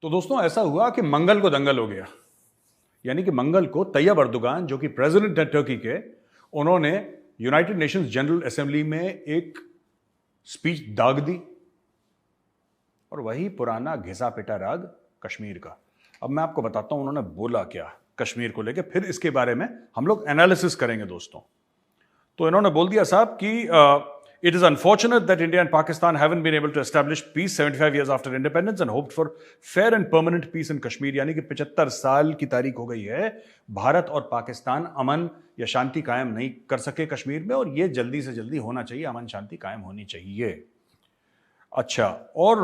तो दोस्तों ऐसा हुआ कि मंगल को दंगल हो गया। यानी कि मंगल को तैयब अर्दोगान, जो कि प्रेसिडेंट है टर्की के, उन्होंने यूनाइटेड नेशंस जनरल असेंबली में एक स्पीच दाग दी और वही पुराना घिसा पिटा राग कश्मीर का। अब मैं आपको बताता हूं उन्होंने बोला क्या कश्मीर को लेकर, फिर इसके बारे में हम लोग एनालिसिस करेंगे दोस्तों। तो इन्होंने बोल दिया साहब कि it is unfortunate that India and Pakistan haven't been able to establish peace 75 years after independence and hoped for fair and permanent peace in Kashmir। यानी कि 75 साल की तारीख हो गई है, भारत और पाकिस्तान अमन या शांति कायम नहीं कर सके कश्मीर में, और ये जल्दी से जल्दी होना चाहिए, अमन शांति कायम होनी चाहिए। अच्छा, और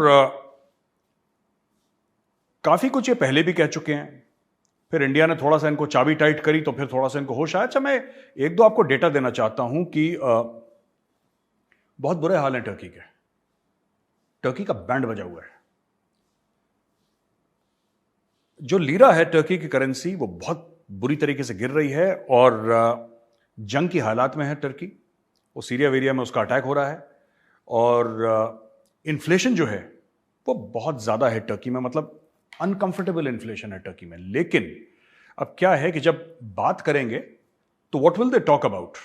काफी कुछ ये पहले भी कह चुके हैं, फिर इंडिया ने थोड़ा सा इनको चाबी टाइट करी तो फिर थोड़ा सा इनको होश आया। अच्छा, मैं एक दो आपको डेटा देना चाहता हूं कि बहुत बुरे हाल हैं टर्की के। टर्की का बैंड बजा हुआ है। जो लीरा है टर्की की करेंसी, वो बहुत बुरी तरीके से गिर रही है और जंग की हालात में है टर्की। वो सीरिया वीरिया में उसका अटैक हो रहा है और इन्फ्लेशन जो है वो बहुत ज्यादा है टर्की में, मतलब अनकंफर्टेबल इन्फ्लेशन है टर्की में। लेकिन अब क्या है कि जब बात करेंगे तो what will they talk about?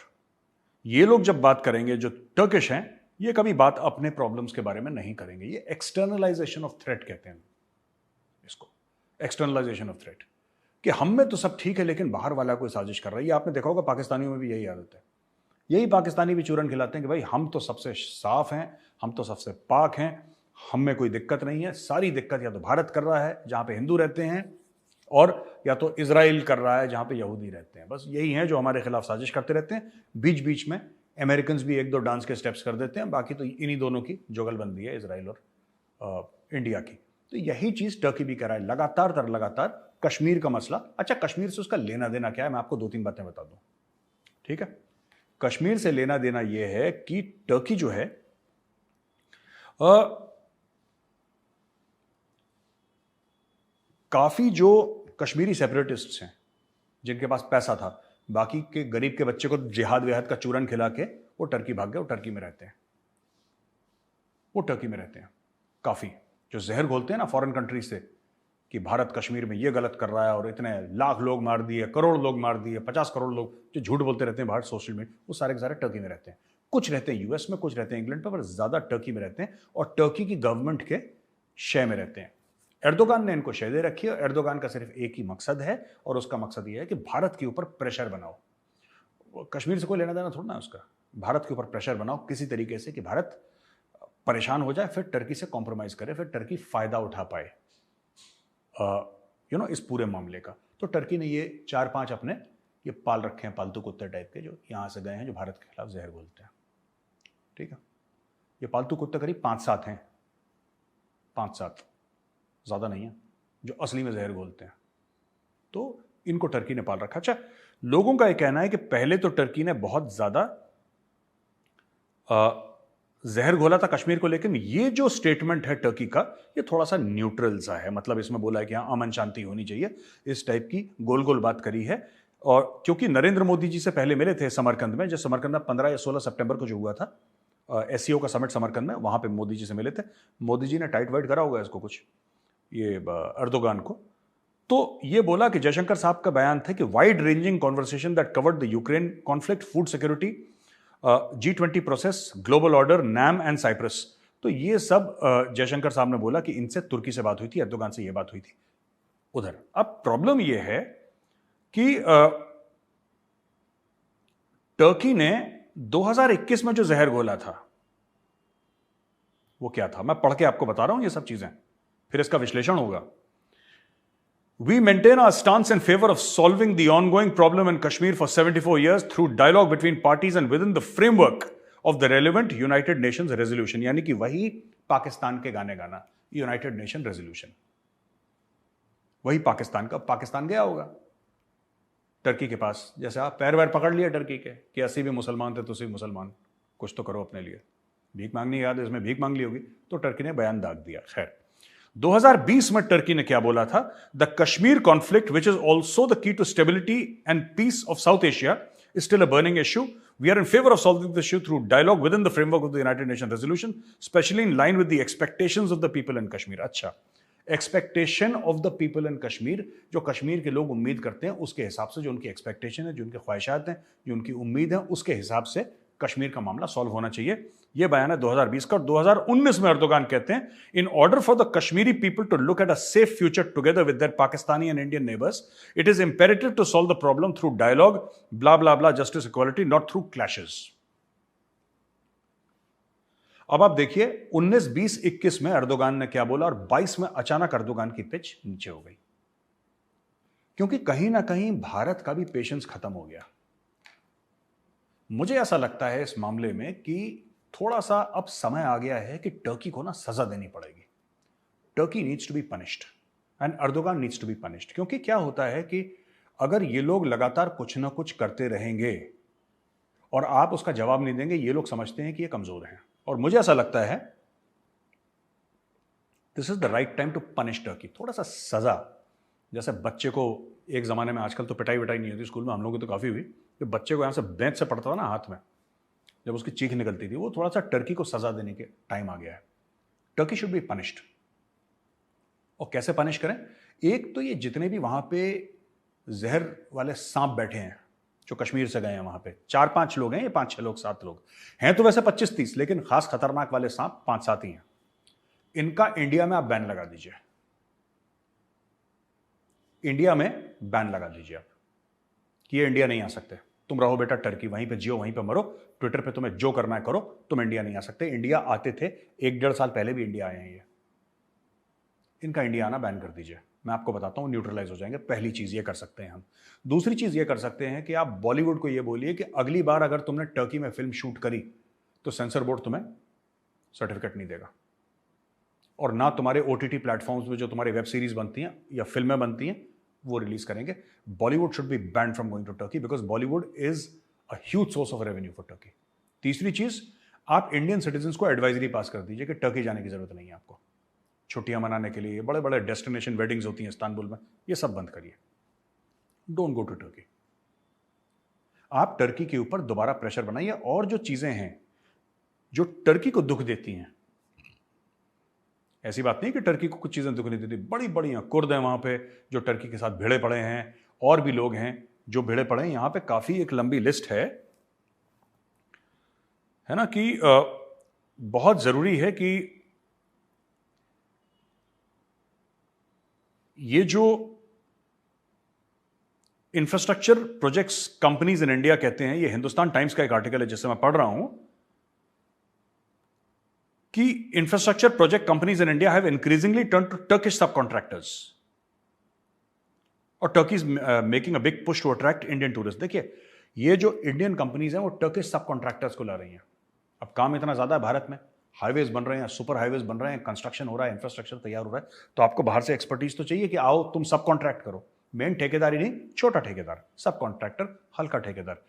ये लोग जब बात करेंगे, जो टर्किश हैं, ये कभी बात अपने प्रॉब्लम्स के बारे में नहीं करेंगे। ये एक्सटर्नलाइजेशन ऑफ थ्रेट कहते हैं इसको, एक्सटर्नलाइजेशन ऑफ थ्रेट, कि हम में तो सब ठीक है लेकिन बाहर वाला कोई साजिश कर रही है। आपने देखा होगा पाकिस्तानियों में भी यही आदत है। यही पाकिस्तानी भी चूरन खिलाते हैं कि भाई हम तो सबसे साफ हैं, हम तो सबसे पाक हैं, हम में कोई दिक्कत नहीं है। सारी दिक्कत या तो भारत कर रहा है जहां पे हिंदू रहते हैं, और या तो इजराइल कर रहा है जहां पे यहूदी रहते हैं। बस यही हैं जो हमारे खिलाफ साजिश करते रहते हैं। बीच बीच में अमेरिकन भी एक दो डांस के स्टेप्स कर देते हैं, बाकी तो इन्हीं दोनों की जुगलबंदी है, इजराइल और इंडिया की। तो यही चीज टर्की भी कर रहा है लगातार कश्मीर का मसला। अच्छा, कश्मीर से उसका लेना देना क्या है, मैं आपको दो तीन बातें बता दूं, ठीक है। कश्मीर से लेना देना यह है कि टर्की जो है काफी जो कश्मीरी सेपरेटिस्ट्स हैं जिनके पास पैसा था, बाकी के गरीब के बच्चे को जिहाद विहाद का चूरन खिला के वो टर्की भाग गए, वो टर्की में रहते हैं। वो टर्की में रहते हैं काफी, जो जहर घोलते हैं ना फॉरेन कंट्री से कि भारत कश्मीर में ये गलत कर रहा है और इतने लाख लोग मार दिए, करोड़ लोग मार दिए, 50 करोड़ लोग जो झूठ बोलते रहते हैं बाहर सोशल मीडिया, वो सारे के सारे टर्की में रहते हैं। कुछ रहते हैं यूएस में, कुछ रहते हैं इंग्लैंड पर ज्यादा टर्की में रहते हैं और टर्की की गवर्नमेंट के शय में रहते हैं। एर्दोगान ने इनको शय दे रखी है। एर्दोगान का सिर्फ एक ही मकसद है और उसका मकसद यह है कि भारत के ऊपर प्रेशर बनाओ। कश्मीर से कोई लेना देना थोड़ा ना उसका। भारत के ऊपर प्रेशर बनाओ किसी तरीके से कि भारत परेशान हो जाए, फिर टर्की से कॉम्प्रोमाइज करे, फिर टर्की फायदा उठा पाए इस पूरे मामले का। तो टर्की ने ये 4-5 अपने ये पाल रखे हैं पालतू कुत्ते टाइप के, जो यहां से गए हैं, जो भारत के खिलाफ जहर घोलते हैं, ठीक है। ये पालतू कुत्ते करीब 5-7 हैं, 5-7, ज्यादा नहीं है, जो असली में जहर घोलते हैं। तो इनको टर्की ने पाल रखा। अच्छा, लोगों का यह कहना है कि पहले तो टर्की ने बहुत ज्यादा जहर घोला था कश्मीर को, लेकिन ये जो स्टेटमेंट है टर्की का, ये थोड़ा सा न्यूट्रल सा है। मतलब इसमें बोला है कि हाँ, अमन शांति होनी चाहिए, इस टाइप की गोल गोल बात करी है। और क्योंकि नरेंद्र मोदी जी से पहले मिले थे समरकंद में, जो समरकंद में 15 या 16 सितंबर को जो हुआ था एससीओ का समिट समरकंद में, वहां पे मोदी जी से मिले थे। मोदी जी ने टाइट वाइट करा होगा इसको कुछ, ये अर्दोगान को। तो ये बोला कि जयशंकर साहब का बयान था कि wide ranging conversation that covered the Ukraine conflict, food security, G20 process, global order, NAM and Cyprus. तो ये सब जयशंकर साहब ने बोला कि इनसे तुर्की से बात हुई थी, एर्दोगान से ये बात हुई थी उधर। अब प्रॉब्लम ये है कि टर्की ने 2021 में जो जहर घोला था वो क्या था, मैं पढ़ के आपको बता रहा हूं ये सब चीजें, फिर इसका विश्लेषण होगा। We maintain our stance in favor of solving the ongoing problem in Kashmir for 74 years through dialogue between parties and within the framework of the relevant United Nations resolution। यानी कि वही पाकिस्तान के गाने गाना, यूनाइटेड नेशन रेजोल्यूशन, वही पाकिस्तान का। पाकिस्तान गया होगा टर्की के पास, जैसे आप पैर वैर पकड़ लिए टर्की के कि अस्सी भी मुसलमान थे, तुसी मुसलमान, कुछ तो करो अपने लिए। भीख मांगनी याद है, इसमें भीख मांग ली होगी, तो टर्की ने बयान दाग दिया। खैर, 2020 में टर्की ने क्या बोला था? The Kashmir conflict which is also the key to stability and peace of South Asia is still a burning issue. We are in favour of solving the issue through dialogue within the framework of the United Nation resolution, specially in line with the expectations of the people in Kashmir. अच्छा, expectation of the people in Kashmir, जो कश्मीर के लोग उम्मीद करते हैं उसके हिसाब से, जो उनकी एक्सपेक्टेशन है, जो उनकी ख्वाहिशात हैं, जो उनकी उम्मीद है, उसके हिसाब से कश्मीर का मामला सॉल्व होना चाहिए। यह बयान है 2020 का। और 2019 में अर्दोगान कहते हैं, in order for the Kashmiri people to look at a safe future together with their Pakistani and Indian neighbours, it is imperative to solve the problem through dialogue, blah blah blah, justice, equality, not through clashes. अब आप देखिए 19, 20, 21 में Erdogan ने क्या बोला और 22 में अचानक अर्दोगान की पिच नीचे हो गई, क्योंकि कहीं ना कहीं भारत का भी पेशेंस खत्म हो गया। मुझे ऐसा लगता है इस मामले में कि थोड़ा सा अब समय आ गया है कि टर्की को ना सजा देनी पड़ेगी। Turkey needs to be punished and Erdogan needs to be punished. क्योंकि क्या होता है कि अगर ये लोग लगातार कुछ ना कुछ करते रहेंगे और आप उसका जवाब नहीं देंगे, ये लोग समझते हैं कि ये कमजोर हैं। और मुझे ऐसा लगता है this is the right time to punish Turkey. थोड़ा सा सजा, जैसे बच्चे को एक जमाने में, आजकल तो पिटाई विटाई नहीं होती स्कूल में, हम लोगों की तो काफी हुई, जो बच्चे को यहां से बेंच से पड़ता था ना हाथ में, जब उसकी चीख निकलती थी, वो थोड़ा सा टर्की को सजा देने के टाइम आ गया है। Turkey should be punished. और कैसे पनिश करें? एक तो ये जितने भी वहां पे जहर वाले सांप बैठे हैं जो कश्मीर से गए हैं, वहां पे 4-5 लोग हैं, ये 5-6 लोग, 7 लोग हैं, तो वैसे 25-30, लेकिन खास खतरनाक वाले सांप 5-7 ही हैं। इनका इंडिया में आप बैन लगा दीजिए। इंडिया में बैन लगा दीजिए आप कि ये इंडिया नहीं आ सकते। तुम रहो बेटा टर्की, वहीं पे जियो, वहीं पे मरो, ट्विटर पे तुम्हें जो करना है करो, तुम इंडिया नहीं आ सकते। इंडिया आते थे 1-1.5 साल पहले भी इंडिया आए हैं ये। इनका इंडिया आना बैन कर दीजिए। मैं आपको बताता हूं, न्यूट्रलाइज हो जाएंगे। पहली चीज ये कर सकते हैं हम। दूसरी चीज ये कर सकते हैं कि आप बॉलीवुड को ये बोलिए कि अगली बार अगर तुमने टर्की में फिल्म शूट करी तो सेंसर बोर्ड तुम्हें सर्टिफिकेट नहीं देगा, और ना तुम्हारे ओटीटी प्लेटफॉर्म्स में जो तुम्हारी वेब सीरीज बनती हैं या फिल्में बनती हैं वो रिलीज करेंगे। Bollywood should be banned from going to Turkey because Bollywood is a huge source of revenue for Turkey. तीसरी चीज, आप इंडियन सिटीजन को एडवाइजरी पास कर दीजिए कि टर्की जाने की जरूरत नहीं है आपको। छुट्टियां मनाने के लिए बड़े बड़े डेस्टिनेशन वेडिंग्स होती हैं इस्तांबुल में, ये सब बंद करिए। Don't go to Turkey. आप टर्की के ऊपर दोबारा प्रेशर बनाइए। और जो चीजें हैं जो टर्की को दुख देती हैं, ऐसी बात नहीं कि टर्की को कुछ चीजें दुख नहीं देती, बड़ी बड़ी हैं। कुर्द हैं वहां पे जो टर्की के साथ भिड़े पड़े हैं, और भी लोग हैं जो भिड़े पड़े हैं। यहां पे काफी एक लंबी लिस्ट है ना, कि बहुत जरूरी है कि ये जो infrastructure projects companies in India कहते हैं, ये हिंदुस्तान टाइम्स का एक आर्टिकल है जिससे मैं पढ़ रहा हूं कि infrastructure project companies in India have increasingly turn to Turkish subcontractors, और Turkey is making a big push to attract Indian tourist. देखिए, ये जो इंडियन कंपनीज हैं वो टर्किश सब कॉन्ट्रैक्टर्स को ला रही हैं। अब काम इतना ज्यादा है भारत में, हाईवेज बन रहे हैं, सुपर हाईवेज बन रहे हैं, कंस्ट्रक्शन हो रहा है, इंफ्रास्ट्रक्चर तैयार हो रहा है, तो आपको बाहर से एक्सपर्टीज तो चाहिए कि आओ तुम सब कॉन्ट्रैक्ट करो। मेन ठेकेदारी नहीं, छोटा ठेकेदार, सब कॉन्ट्रैक्टर, हल्का ठेकेदार।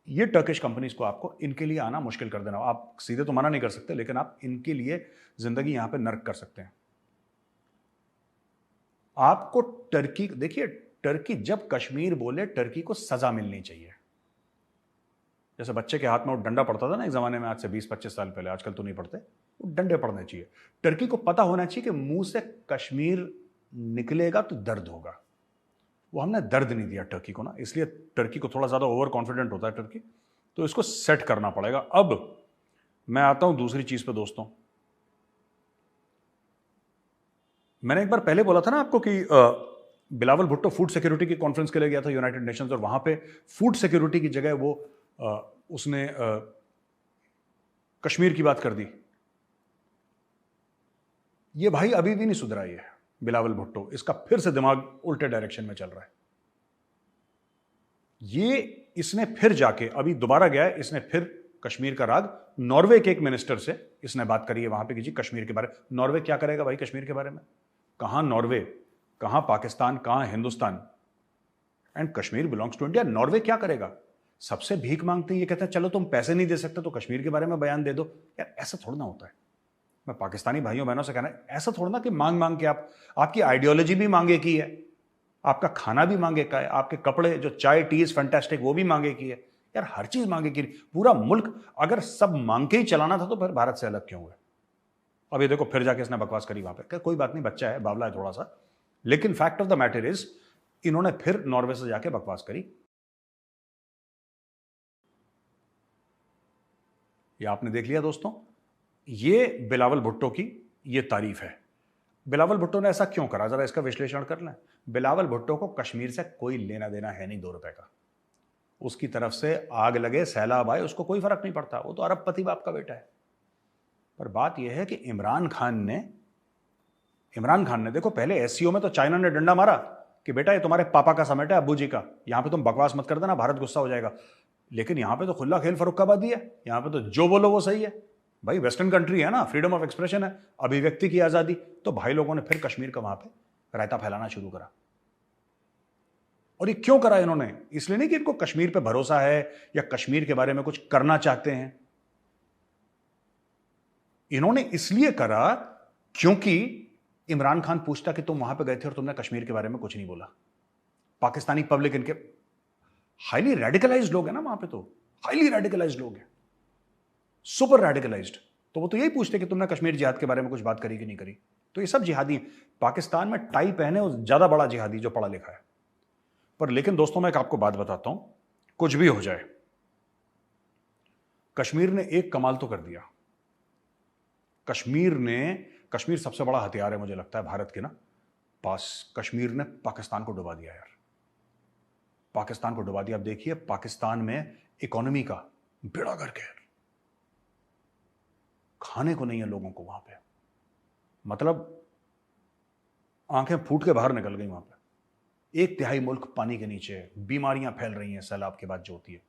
ये टर्किश कंपनीज को आपको इनके लिए आना मुश्किल कर देना। आप सीधे तो मना नहीं कर सकते, लेकिन आप इनके लिए जिंदगी यहां पे नर्क कर सकते हैं। आपको टर्की, देखिए टर्की जब कश्मीर बोले, टर्की को सजा मिलनी चाहिए। जैसे बच्चे के हाथ में वो डंडा पड़ता था ना एक जमाने में, आज से 20-25 साल पहले, आजकल तो नहीं पड़ते, वो डंडे पड़ने चाहिए। टर्की को पता होना चाहिए कि मुंह से कश्मीर निकलेगा तो दर्द होगा। वो हमने दर्द नहीं दिया टर्की को ना, इसलिए टर्की को थोड़ा ज्यादा ओवर कॉन्फिडेंट होता है टर्की, तो इसको सेट करना पड़ेगा। अब मैं आता हूं दूसरी चीज पे दोस्तों। मैंने एक बार पहले बोला था ना आपको कि बिलावल भुट्टो फूड सिक्योरिटी की कॉन्फ्रेंस के लिए गया था यूनाइटेड नेशंस, और वहां पे फूड सिक्योरिटी की जगह वो उसने कश्मीर की बात कर दी। ये भाई अभी भी नहीं सुधरा, ये बिलावल भुट्टो, इसका फिर से दिमाग उल्टे डायरेक्शन में चल रहा है। ये इसने फिर जाके अभी दोबारा गया है, इसने फिर कश्मीर का राग, नॉर्वे के एक मिनिस्टर से इसने बात करी है वहां पे कि जी कश्मीर के बारे में। नॉर्वे क्या करेगा भाई कश्मीर के बारे में? कहां नॉर्वे, कहां पाकिस्तान, कहां Hindustan, and Kashmir belongs to India. Norway क्या करेगा? सबसे भीख मांगते हैं, ये कहते हैं चलो तुम पैसे नहीं दे सकते तो कश्मीर के बारे में बयान दे दो। यार ऐसा थोड़ा ना होता है। मैं पाकिस्तानी भाइयों बहनों से कहना है, ऐसा थोड़ा ना कि मांग मांग के आपकी आइडियोलॉजी भी मांगे की है, आपका खाना भी मांगे का है, आपके कपड़े जो चाय टी इज फैंटास्टिक वो भी मांगे की है। यार हर चीज मांगे की। पूरा मुल्क अगर सब मांग के ही चलाना था तो फिर भारत से अलग क्यों हुए? अब ये देखो फिर जाके इसने बकवास करी वहां पे, कोई बात नहीं, बच्चा है, बावला है थोड़ा सा, लेकिन fact of the matter is इन्होंने फिर नॉर्वे से जाके बकवास करी। ये आपने देख लिया दोस्तों, ये बिलावल भुट्टो की ये तारीफ है। बिलावल भुट्टो ने ऐसा क्यों करा, जरा इसका विश्लेषण कर लें। बिलावल भुट्टो को कश्मीर से कोई लेना देना है नहीं 2 रुपए का। उसकी तरफ से आग लगे, सैलाब आए, उसको कोई फर्क नहीं पड़ता, वो तो अरबपति बाप का बेटा है। पर बात यह है कि इमरान खान ने देखो, पहले एससीओ में तो चाइना ने डंडा मारा कि बेटा ये तुम्हारे पापा का समेट है, अब्बू जी का, यहां पे तुम बकवास मत कर देना, भारत गुस्सा हो जाएगा। लेकिन यहां पे तो खुला खेल फर्रुखाबादी है, यहां पे तो जो बोलो वो सही है। भाई वेस्टर्न कंट्री है ना, फ्रीडम ऑफ एक्सप्रेशन है, अभिव्यक्ति की आजादी। तो भाई लोगों ने फिर कश्मीर का वहां पे रायता फैलाना शुरू करा। और ये क्यों करा इन्होंने? इसलिए नहीं कि इनको कश्मीर पे भरोसा है या कश्मीर के बारे में कुछ करना चाहते हैं। इन्होंने इसलिए करा क्योंकि इमरान खान पूछता कि तुम वहां पे गए थे और तुमने कश्मीर के बारे में कुछ नहीं बोला। पाकिस्तानी पब्लिक, इनके हाईली रेडिकलाइज्ड लोग हैं ना वहां पे, तो हाईली रेडिकलाइज्ड लोग हैं, सुपर रेडिकलाइज्ड। तो वो तो यही पूछते कि तुमने कश्मीर जिहाद के बारे में कुछ बात करी कि नहीं करी। तो ये सब जिहादी हैं। पाकिस्तान में टाई पहने वो ज्यादा बड़ा जिहादी जो पढ़ा लिखा है। पर लेकिन दोस्तों मैं एक आपको बात बताता हूं, कुछ भी हो जाए, कश्मीर ने एक कमाल तो कर दिया। कश्मीर सबसे बड़ा हथियार है मुझे लगता है भारत के ना पास। कश्मीर ने पाकिस्तान को डुबा दिया यार, पाकिस्तान को डुबा दिया। अब देखिए पाकिस्तान में इकोनॉमी का बेड़ा गर्क है, खाने को नहीं है लोगों को वहां पे, मतलब आंखें फूट के बाहर निकल गई वहां पे। 1/3 मुल्क पानी के नीचे, बीमारियां फैल रही हैं सैलाब के बाद जो होती है,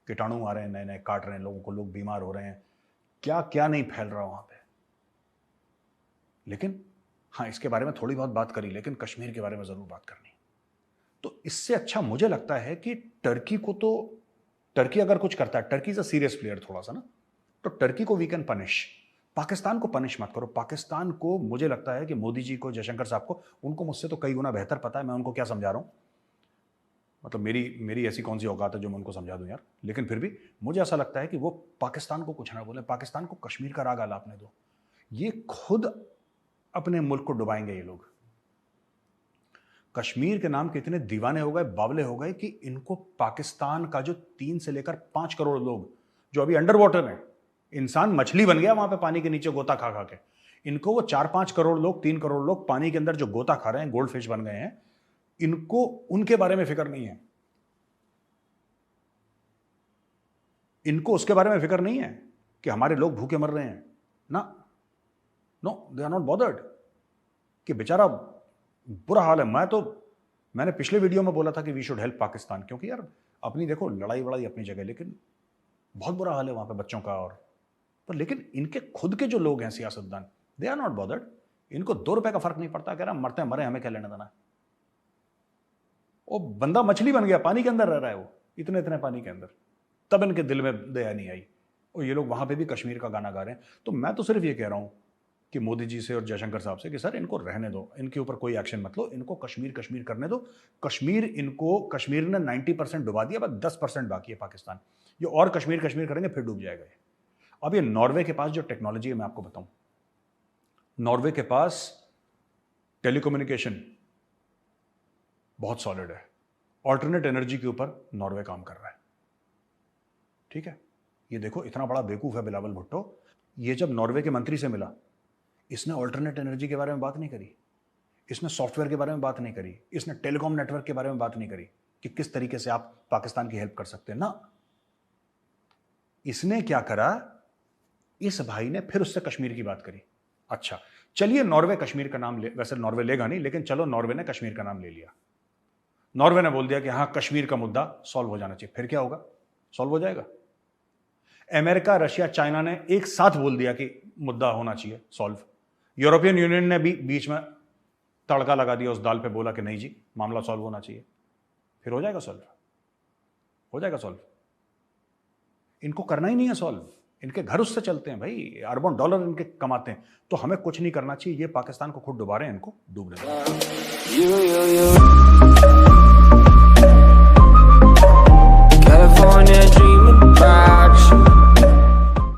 कीटाणु आ रहे हैं, नए नए काट रहे हैं लोगों को, लोग बीमार हो रहे हैं, क्या क्या नहीं फैल रहा वहां पे। लेकिन हाँ, इसके बारे में थोड़ी बहुत बात करी, लेकिन कश्मीर के बारे में जरूर बात करनी। तो इससे अच्छा मुझे लगता है कि टर्की अगर कुछ करता है, Turkey is a serious player थोड़ा सा ना, तो टर्की को वी कैन पनिश। पाकिस्तान को पनिश मत करो। पाकिस्तान को मुझे लगता है कि मोदी जी को, जयशंकर साहब को, उनको मुझसे तो कई गुना बेहतर पता है मैं उनको क्या समझा रहा हूं। मतलब मेरी ऐसी कौन सी औकात है जो मैं उनको समझा दूं यार। लेकिन फिर भी मुझे ऐसा लगता है कि वो पाकिस्तान को कुछ ना बोले, पाकिस्तान को कश्मीर का राग आलापने दो। ये खुद अपने मुल्क को डुबाएंगे ये लोग। कश्मीर के नाम के इतने दीवाने हो गए, बावले हो गए कि इनको पाकिस्तान का जो 3 से लेकर 5 करोड़ लोग जो अभी अंडर वाटर हैं, इंसान मछली बन गया वहां पे पानी के नीचे गोता खा खा के, इनको वो 4-5 करोड़ लोग, 3 करोड़ लोग पानी के अंदर जो गोता खा रहे हैं, गोल्ड फिश बन गए हैं, इनको उनके बारे में फिक्र नहीं है। इनको उसके बारे में फिक्र नहीं है कि हमारे लोग भूखे मर रहे हैं ना। No, they are not bothered कि बेचारा बुरा हाल है। मैंने पिछले वीडियो में बोला था कि वी शुड हेल्प पाकिस्तान, क्योंकि यार अपनी देखो लड़ाई वड़ाई अपनी जगह, लेकिन बहुत बुरा हाल है वहां पे बच्चों का। और पर लेकिन इनके खुद के जो लोग हैं सियासतदान, दे आर नॉट बॉदर्ड। इनको 2 रुपए का फर्क नहीं पड़ता, कह रहा मरते मरे, हमें क्या लेना देना। वो बंदा मछली बन गया, पानी के अंदर रह रहा है वो, इतने इतने पानी के अंदर, तब इनके दिल में दया नहीं आई। और ये लोग वहां पे भी कश्मीर का गाना गा रहे हैं। तो मैं तो सिर्फ ये कह रहा हूं कि मोदी जी से और जयशंकर साहब से कि सर इनको रहने दो, इनके ऊपर कोई एक्शन मत लो, इनको कश्मीर करने दो। कश्मीर ने 90% डुबा दिया, बस 10% बाकी है पाकिस्तान। ये और कश्मीर करेंगे फिर डूब जाएगा ये। अब ये नॉर्वे के पास जो टेक्नोलॉजी है मैं आपको बताऊं, नॉर्वे के पास टेलीकम्युनिकेशन बहुत सॉलिड है। ऑल्टरनेट एनर्जी के ऊपर नॉर्वे काम कर रहा है, ठीक है। ये देखो इतना बड़ा बेवकूफ है बिलावल भुट्टो, ये जब नॉर्वे के मंत्री से मिला, इसने ऑल्टरनेट एनर्जी के बारे में बात नहीं करी, इसने सॉफ्टवेयर के बारे में बात नहीं करी, इसने टेलीकॉम नेटवर्क के बारे में बात नहीं करी कि किस तरीके से आप पाकिस्तान की हेल्प कर सकते हैं ना। इसने क्या करा, इस भाई ने फिर उससे कश्मीर की बात करी। अच्छा चलिए, नॉर्वे कश्मीर का नाम वैसे नॉर्वे लेगा नहीं, लेकिन चलो नॉर्वे ने कश्मीर का नाम ले लिया। नॉर्वे ने बोल दिया कि हां कश्मीर का मुद्दा सॉल्व हो जाना चाहिए। फिर क्या होगा? सॉल्व हो जाएगा। अमेरिका, रशिया, चाइना ने एक साथ बोल दिया कि मुद्दा होना चाहिए सॉल्व। यूरोपियन यूनियन ने भी बीच में तड़का लगा दिया उस दाल पे, बोला कि नहीं जी मामला सॉल्व होना चाहिए। फिर हो जाएगा सॉल्व, हो जाएगा सॉल्व। इनको करना ही नहीं है सॉल्व, इनके घर उससे चलते हैं भाई, अरबों डॉलर इनके कमाते हैं। तो हमें कुछ नहीं करना चाहिए, ये पाकिस्तान को खुद डुबा रहे हैं, इनको डूबने दो।